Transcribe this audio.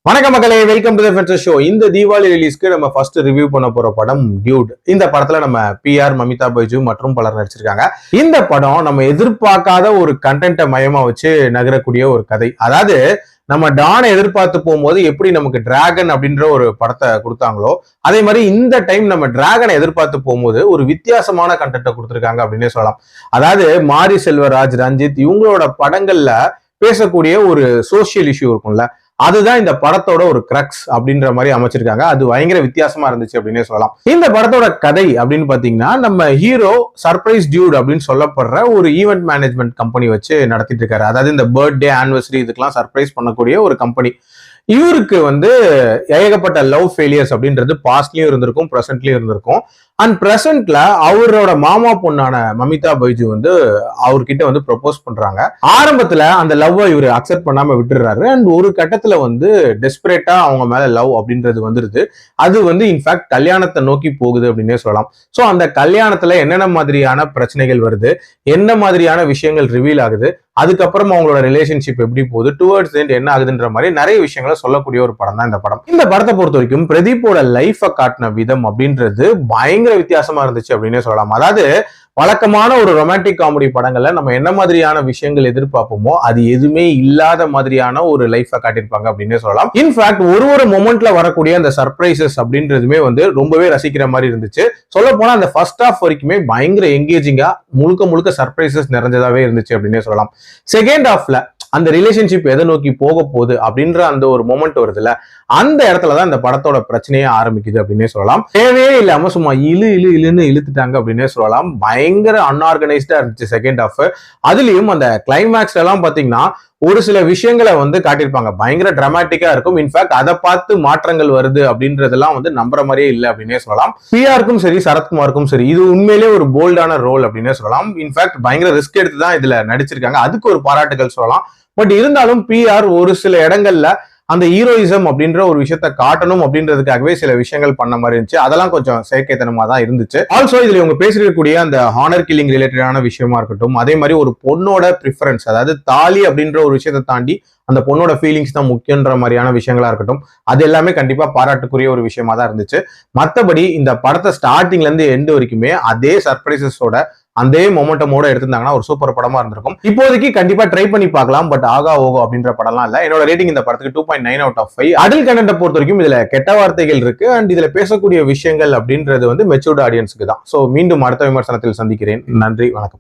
வணக்கம் மக்களே, welcome to the ஃபென்சர் show. இந்த தீபாவளி ரிலீஸ்க்கு நம்ம ஃபர்ஸ்ட் ரிவ்யூ பண்ண போற படம் டியூட். இந்த படத்துல நம்ம பிஆர், மமிதா பைஜு மற்றும் பலர் நடிச்சிருக்காங்க. இந்த படம் நம்ம எதிர்பார்க்காத ஒரு கண்டென்ட்டை மையமா வச்சு நகரக்கூடிய ஒரு கதை. அதாவது நம்ம டானை எதிர்பார்த்து போகும்போது எப்படி நமக்கு டிராகன் அப்படின்ற ஒரு படத்தை கொடுத்தாங்களோ, அதே மாதிரி இந்த டைம் நம்ம டிராகனை எதிர்பார்த்து போகும்போது ஒரு வித்தியாசமான கண்டென்ட்டை கொடுத்துருக்காங்க அப்படின்னே சொல்லலாம். அதாவது மாரி செல்வராஜ், ரஞ்சித் இவங்களோட படங்கள்ல பேசக்கூடிய ஒரு சோசியல் இஷ்யூ இருக்கும்ல, அதுதான் இந்த படத்தோட ஒரு கிரக்ஸ் அப்படின்ற மாதிரி அமைச்சிருக்காங்க. அது பயங்கர வித்தியாசமா இருந்துச்சு அப்படின்னே சொல்லலாம். இந்த படத்தோட கதை அப்படின்னு பாத்தீங்கன்னா, நம்ம ஹீரோ சர்ப்ரைஸ் டியூட் அப்படின்னு சொல்லப்படுற ஒரு ஈவென்ட் மேனேஜ்மெண்ட் கம்பெனி வச்சு நடத்திட்டு இருக்காரு. அதாவது இந்த பர்த்டே, ஆனிவர்சரி இதுக்கெல்லாம் சர்ப்ரைஸ் பண்ணக்கூடிய ஒரு கம்பெனி. இவருக்கு ஏகப்பட்ட லவ் ஃபெயிலியர்ஸ் அப்படின்றது பாஸ்ட்லயும் இருந்திருக்கும், பிரசன்ட்லயும் இருந்திருக்கும். அண்ட் பிரசன்ட்ல அவரோட மாமா பொண்ணான மமிதா பைஜு அவர்கிட்ட ப்ரொபோஸ் பண்றாங்க. ஆரம்பத்துல அந்த லவ் இவர் அக்செப்ட் பண்ணாம விட்டுறாரு. அண்ட் ஒரு கட்டத்துல டெஸ்பரேட்டா அவங்க மேல லவ் அப்படின்றது வந்துருது. அது இன்ஃபேக்ட் கல்யாணத்தை நோக்கி போகுது அப்படின்னே சொல்லலாம். சோ அந்த கல்யாணத்துல என்னென்ன மாதிரியான பிரச்சனைகள் வருது, என்ன மாதிரியான விஷயங்கள் ரிவீல் ஆகுது, அதுக்கப்புறம் அவங்களோட ரிலேஷன்ஷிப் எப்படி போகுது, டுவர்ட்ஸ் எண்ட் என்ன ஆகுதுன்ற மாதிரி நிறைய விஷயங்களை சொல்லக்கூடிய ஒரு படம் தான் இந்த படம். இந்த படத்தை பொறுத்த வரைக்கும் பிரதீப்போட லைஃபை காட்டின விதம் அப்படின்றது பயங்கர வித்தியாசமா இருந்துச்சு அப்படின்னே சொல்லலாம். அதாவது வழக்கமான ஒரு ரொமான்டிக் காமெடி படங்கள்ல நம்ம என்ன மாதிரியான விஷயங்கள் எதிர்பார்ப்போமோ அது எதுவுமே இல்லாத மாதிரியான ஒரு லைஃபை காட்டியிருப்பாங்க அப்படின்னே சொல்லலாம். இன்ஃபேக்ட் ஒரு மொமெண்ட்ல வரக்கூடிய அந்த சர்ப்ரைசஸ் அப்படின்றதுமே ரொம்பவே ரசிக்கிற மாதிரி இருந்துச்சு. சொல்ல போனா அந்த ஃபர்ஸ்ட் ஹாஃப் வரைக்குமே பயங்கர எங்கேஜிங்கா முழுக்க சர்ப்ரைசஸ் நிறைஞ்சதாவே இருந்துச்சு அப்படின்னே சொல்லலாம். செகண்ட் ஹாஃப்ல அந்த ரிலேஷன்ஷிப் எதை நோக்கி போக போகுது அப்படின்ற அந்த ஒரு மொமெண்ட் வருதுல்ல, அந்த இடத்துலதான் இந்த படத்தோட பிரச்சனையே ஆரம்பிக்குது அப்படின்னே சொல்லலாம். தேவையே இல்லாம சும்மா இழுன்னு இழுத்துட்டாங்க அப்படின்னே சொல்லலாம். பயங்கர அன்ஆர்கனைஸ்டா இருந்துச்சு செகண்ட் ஹாஃப். அதுலயும் அந்த கிளைமேக்ஸ்ல எல்லாம் பாத்தீங்கன்னா ஒரு சில விஷயங்களை காட்டியிருப்பாங்க, பயங்கர டிராமாட்டிக்கா இருக்கும். இன்ஃபேக்ட் அதை பார்த்து மாற்றங்கள் வருது அப்படின்றதெல்லாம் நம்புற மாதிரியே இல்லை அப்படின்னே சொல்லலாம். பிஆருக்கும் சரி, சரத்குமாருக்கும் சரி, இது உண்மையிலேயே ஒரு போல்டான ரோல் அப்படின்னே சொல்லலாம். இன்ஃபேக்ட் பயங்கர ரிஸ்க் எடுத்து தான் இதுல நடிச்சிருக்காங்க, அதுக்கு ஒரு பாராட்டுகள் சொல்லலாம். பட் இருந்தாலும் பிஆர் ஒரு சில இடங்கள்ல அந்த ஹீரோயிசம் அப்படின்ற ஒரு விஷயத்த காட்டணும் அப்படின்றதுக்காகவே சில விஷயங்கள் பண்ண மாதிரி இருந்துச்சு. அதெல்லாம் கொஞ்சம் செயற்கைத்தனமா தான் இருந்துச்சு. ஆல்சோ இதுல இவங்க பேசிருக்கக்கூடிய அந்த ஹானர் கில்லிங் ரிலேட்டடான விஷயமா இருக்கட்டும், அதே மாதிரி ஒரு பொண்ணோட ப்ரிஃபரன்ஸ், அதாவது தாலி அப்படின்ற ஒரு விஷயத்தை தாண்டி அந்த பொண்ணோட ஃபீலிங்ஸ் தான் முக்கியன்ற மாதிரியான விஷயங்களா இருக்கட்டும், அது எல்லாமே கண்டிப்பா பாராட்டுக்குரிய ஒரு விஷயமா தான் இருந்துச்சு. மற்றபடி இந்த படத்தை ஸ்டார்டிங்ல இருந்து எண்டு வரைக்குமே அதே சர்ப்ரைசஸோட அதே மொமெண்டமோட எடுத்திருந்தாங்கன்னா ஒரு சூப்பர் படமா இருந்திருக்கும். இப்போதைக்கு கண்டிப்பா ட்ரை பண்ணி பார்க்கலாம். பட் ஆகா ஓகோ அப்படின்ற படம்லாம் இல்ல. என்னோட ரேட்டிங் இந்த படத்துக்கு 2.9 out of 5. அடல்ட் கண்டென்ட்டை பொறுத்த வரைக்கும் இதுல கெட்ட வார்த்தைகள் இருக்கு. அண்ட் இதுல பேசக்கூடிய விஷயங்கள் அப்படின்றது மெச்சூர்ட் ஆடியன்ஸுக்கு தான். சோ மீண்டும் அடுத்த விமர்சனத்தில் சந்திக்கிறேன். நன்றி, வணக்கம்.